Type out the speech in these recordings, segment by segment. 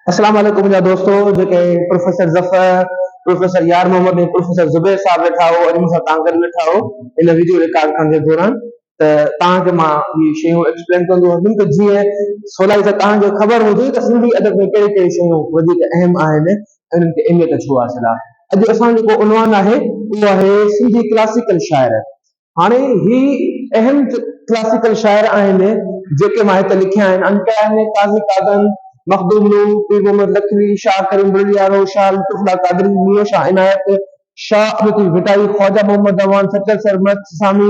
अस्सलाम वालेकुम मुंहिंजा दोस्तो जेके प्रोफेसर ज़फ़र, प्रोफेसर यार मोहम्मद ऐं प्रोफेसर ज़ुबैर साहब वेठा हो अॼु मूंसां तव्हां गॾु वेठा हो इन वीडियो रिकॉर्ड करण जे दौरान त तव्हांखे मां इहे शयूं एक्सप्लेन कंदो हुअमि त जीअं सवलाई सां तव्हांखे ख़बर हुजे त सिंधी अदब में कहिड़ी कहिड़ी शयूं वधीक अहम आहिनि ऐं उन्हनि खे अहमियत छो हासिल आहे। अॼु असांजो जेको उनवान आहे उहो आहे सिंधी क्लासिकल शाइर। हाणे ही अहम क्लासिकल शाइर आहिनि जेके मां हिते लिखिया आहिनि। अनका आहिनि काज़ी कादन, मखदूम नूर, पीर मोहम्मद लखवी, शाह करीम बुलरियारो, शाह लुत्फुल्लाह कादरी, मियां शाह इनायत, शाह अब्दुल भिटाई, ख्वाजा मोहम्मद अवान, सचल सरमद सामी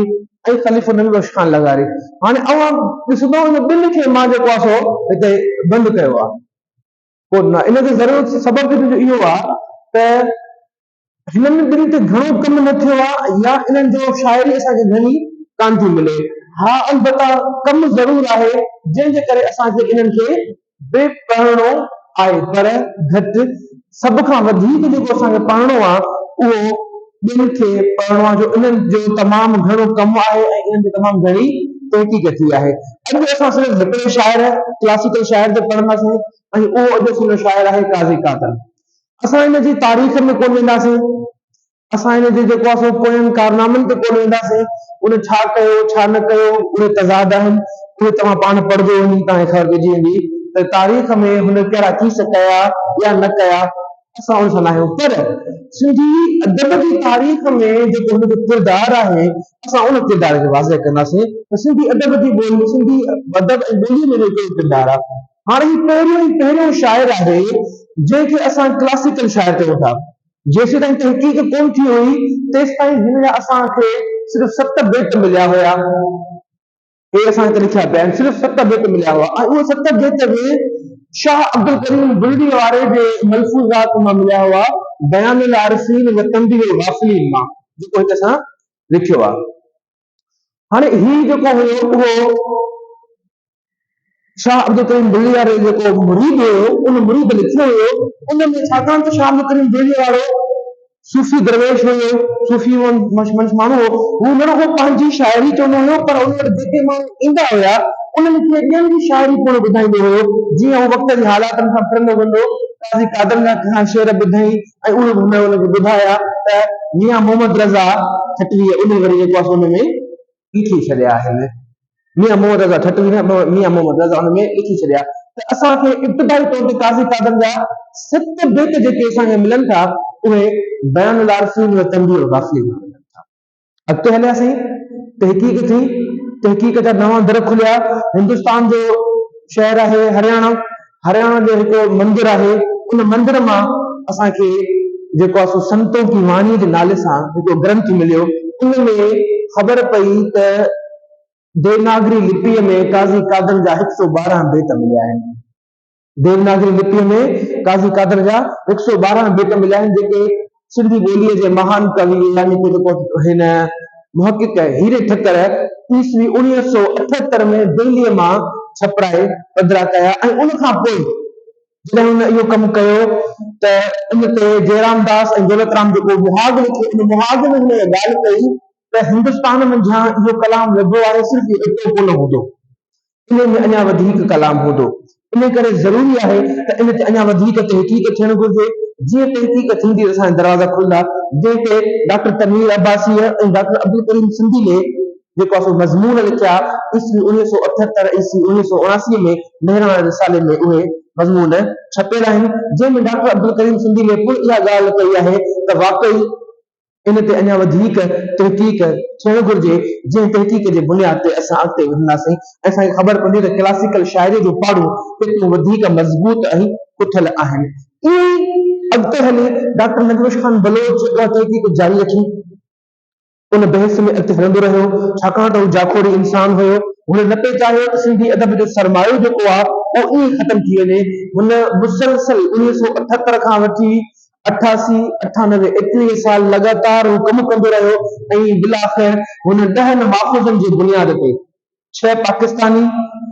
ऐं ख़लीफ़ो नबी बख्श खान लगारी। हाणे अवां ॾिसंदो इन ॿिनि खे मां जेको आहे सो हिते बंदि कयो आहे। पोइ न इन जो ज़रूरत सबबु इहो आहे त हिननि ॿिनि ते घणो कमु न थियो आहे या इन्हनि जो शाइरी असांखे घणी कान थी मिले। हा अलबत्ता कमु ज़रूरु आहे जंहिंजे करे असांखे इन्हनि खे बे पढ़णो आहे, पर घटि सभ खां वधीक जेको असांखे पढ़णो आहे उहो ॿिनि खे पढ़णो आहे जो इन्हनि जो तमामु घणो कमु आहे ऐं इन्हनि जी तमामु घणी तहक़ीक़ थी आहे। अॼु असां सिर्फ़ु हिकिड़े शाइर क्लासिकल शाइर ते पढ़ंदासीं ऐं उहो अॼु असांजो शाइर आहे काज़ी कादर। असां हिन जी तारीख़ में कोन वेंदासीं, असां हिन जे जेको आहे सो पोयनि कारनामनि ते कोन वेंदासीं, उन छा कयो छा न कयो उहे तज़ाद आहिनि, उहे तव्हां पाण पढ़जो वञी तव्हांखे ख़बर पइजी वेंदी त तारीख़ में हुन कहिड़ा चीज़ कया या न कया। असां उन सां न आहियूं, पर सिंधी अदब जी तारीख़ में जेको हुनजो किरदारु आहे असां उन किरदार खे वाज़े कंदासीं त सिंधी अदब जी ॿोली, सिंधी अदब ऐं ॿोली में जेको किरदारु आहे। हाणे ही पहिरियों शाइर आहे जंहिंखे असां क्लासिकल शाइर चऊं था। जेसीं ताईं तहक़ीक़ कोन थी हुई तेसि ताईं हिन जा असांखे सिर्फ़ु 7 बेत मिलिया हुया। हे असां हिते लिखिया पिया आहिनि, सिर्फ़ु 7 बेत मिलिया हुआ ऐं उहे 7 बेत में शाह अब्दुल करीम बुलरी वारे जे मलफूज़ात मां मिलिया हुआ, बयानुल आरिफ़ीन व तंबीहुल गाफ़िलीन मां, जेको हिते असां लिखियो आहे। हाणे ही जेको हुयो उहो शाह अब्दुल करीम बुलरी वारे जेको मुरीद हुयो उन मुरीद लिखियो हुयो। उन में छाकाणि त शाह अब्दुल करीम बुलरी वारो सूफ़ी दरवेश हुयो, सूफ़ी माण्हू हो, हू न रुॻो पंहिंजी शाइरी चवंदो हुयो पर उन वटि जेके माण्हू ईंदा हुया उन्हनि खे ॿियनि जी शाइरी पिणु ॿुधाईंदो हुयो। जीअं हू वक़्त जे हालातनि सां फिरंदो वेंदो, काज़ी कादर जा शेर ॿुधाई ऐं उहे हुन हुनखे ॿुधाया त मियां मोहम्मद रज़ा ठटवीअ उन वरी जेको आहे उन में लिखी छॾिया आहिनि। मियां मोहम्मद रज़ा ठटवी न, मियां मोहम्मद रज़ा हुन में लिखी छॾिया। त असांखे इब्तिदाई तौर ते काज़ी कादर जा 7 बेत जेके असांखे मिलनि था उहे बयानुल आरिफ़ीन व तंबीहुल गाफ़िलीन में मिलनि था। अॻिते हलियासीं, तहक़ीक़ थी, तहक़ीक़ जा नवां दर खुलिया। हिंदुस्तान जो शहर आहे हरियाणा, हरियाणा जो हिकिड़ो मंदिर आहे, उन मंदिर मां असांखे जेको आहे सो संतों की वाणी जे नाले सां हिकिड़ो ग्रंथ मिलियो। उन में ख़बर पई त देवनागरी लिपीअ में काज़ी कादर जा 112 बेत मिलिया आहिनि। देवनागरी लिपीअ में काज़ी कादर जा 112 बेत मिलिया आहिनि जेके सिंधी ॿोलीअ जे महान कवि यानी कि जेको हिन मुहक़िक़ हीरे ठक्कर ईस्वी 1978 में दिल्लीअ मां छपराए पधिरा कया ऐं उन खां पोइ जॾहिं हुन इहो कमु कयो त इन ते जयराम दास ऐं दौलतराम जेको मुहाग लिखियो, उन मुहाग में हुन ॻाल्हि कई त हिंदुस्तान में जहां इहो कलाम लॻो आहे सिर्फ़ु एतिरो कोन हूंदो, इन में अञा वधीक कलाम हूंदो। इन करे ज़रूरी आहे त इन ते अञा वधीक तहक़ीक़ थियणु घुरिजे। जीअं तहक़ीक़ थींदी असांजा दरवाज़ा खुलंदा, जंहिंखे डॉक्टर तनवीर अब्बासीअ ऐं डॉक्टर अब्दुल करीम सिंधी ने जेको आहे मज़मून लिखिया ईस्वी 1978 ईस्वी 1979 में मेहराणा रिसाले में उहे मज़मून छपियल आहिनि, जंहिंमें डॉक्टर अब्दुल करीम सिंधी ने पिणु इहा ॻाल्हि कई आहे त वाक़ई इन ते अञा वधीक तहक़ीक़ थियणु घुरिजे, जंहिं तहक़ीक़ जे बुनियाद ते असां अॻिते वधंदासीं ऐं असांखे ख़बर पवंदी त क्लासिकल शाइरी जो पाड़ो केतिरो वधीक मज़बूत ऐं कुठल आहिनि। ईअं अॻिते हली डॉक्टर नबी बख्श खान बलोच उहा तहक़ीक़ जारी रखी, उन बहस में अॻिते हलंदो रहियो, छाकाणि त हू जाखोड़ी इंसान हुयो। हुन न पियो चाहियो त सिंधी अदब जो सरमायो जेको आहे उहो ईअं ख़तम थी वञे। हुन मुसलसल 1978 खां वठी 88, 98, 21 साल लगातार हू कमु कंदो रहियो ऐं बिलाख़िर हुन 10 माख़ूज़नि जी बुनियाद ते 6 पाकिस्तानी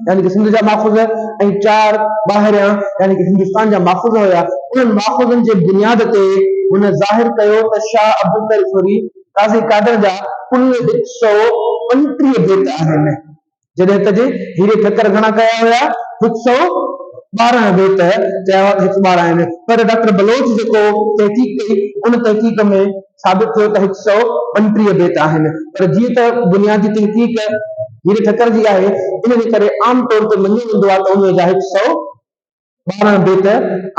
यानी कि सिंध जा माख़ूज़ ऐं 4 ॿाहिरियां यानी कि हिंदुस्तान जा माख़ूज़ हुया। उन्हनि माख़ूज़नि जे बुनियाद ते हुन ज़ाहिर कयो त शाह अब्दुल करीम काज़ी कादर जा कुल 135 बेत आहिनि। जॾहिं त हीरे ठक्कर घणा कया हुया, 12 बेत चया 112 आहिनि, पर डॉक्टर बलोच जेको तहक़ीक़ कई उन तहक़ीक़ में साबित थियो त 135 बेत आहिनि, पर जीअं त बुनियादी तहक़ीक़ हीरे ठकर जी आहे, इन जे करे आम तौर ते मञियो वेंदो आहे त उन जा 112 बेत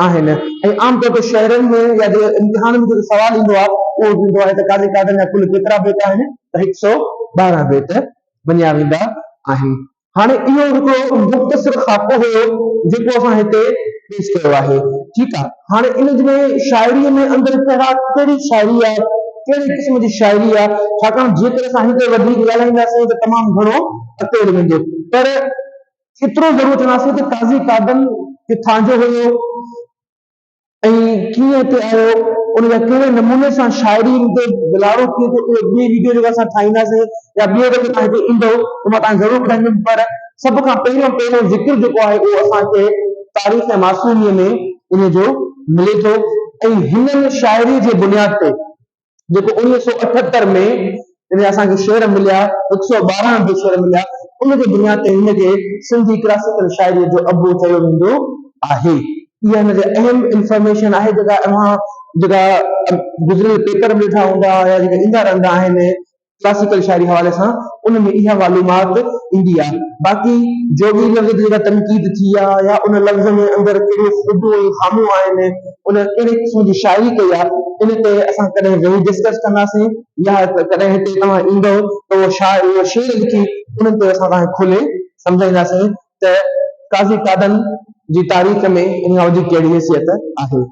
आहिनि। ऐं आम तौर ते शहरनि में या इम्तिहान में जेको सवाल ईंदो आहे उहो थींदो आहे त काज़ी क़ादर जा कुल केतिरा बेत आहिनि, त 112 बेत मञिया वेंदा आहिनि। हाणे इहो हिकिड़ो मुख़्तसिर ख़ाको हुयो जेको असां हिते पेश कयो आहे, ठीकु आहे। हाणे इन में शाइरीअ में अंदरि कहिड़ी शाइरी आहे, कहिड़े क़िस्म जी शाइरी आहे, छाकाणि जेकर असां हिते वधीक ॻाल्हाईंदासीं त तमामु घणो अॻिते हली वेंदो, पर एतिरो ज़रूरु चवंदासीं त काज़ी कादन किथां जो हुयो ऐं कीअं हिते आयो, उन जा कहिड़े नमूने सां शाइरी ते बिलाड़ो कीअं थियो, उहे ॿी वीडियो जेका असां ठाहींदासीं या ॿियो दफ़ो तव्हां हिते ईंदो त मां तव्हां ज़रूरु ॿुधाईंदुमि, पर सभ खां पहिरियों ज़िक्र जेको आहे उहो असांखे तारीख़ मासूमीअ में इन जो मिले थो। ऐं हिन शाइरी जे बुनियाद ते जेको 1978 में इन असांखे शेर मिलिया, 112 शेर मिलिया, उन जे बुनियाद ते हिनखे सिंधी क्लासिकल शाइरीअ जो अबु चयो वेंदो आहे। इहा हिन जे अहम इंफॉर्मेशन आहे जेका गुज़िरियल पेपर में ॾिठा हूंदा या जेके ईंदा रहंदा आहिनि क्लासिकल शाइरी हवाले सां, उन में इहा मालूमात ईंदी आहे। बाक़ी जो बि लफ़्ज़ जेका तनक़ीद थी आहे या उन लफ़्ज़ में अंदरि कहिड़ियूं ख़ूबियूं ऐं ख़ामियूं आहिनि, उन कहिड़े क़िस्म जी शाइरी कई आहे, इन ते असां कॾहिं वेही डिस्कस कंदासीं या कॾहिं हिते तव्हां ईंदव त उहो शेर लिखी उन ते असां तव्हांखे खोले सम्झाईंदासीं त काज़ी कादन जी तारीख़ में इन खां वधीक कहिड़ी हैसियत आहे।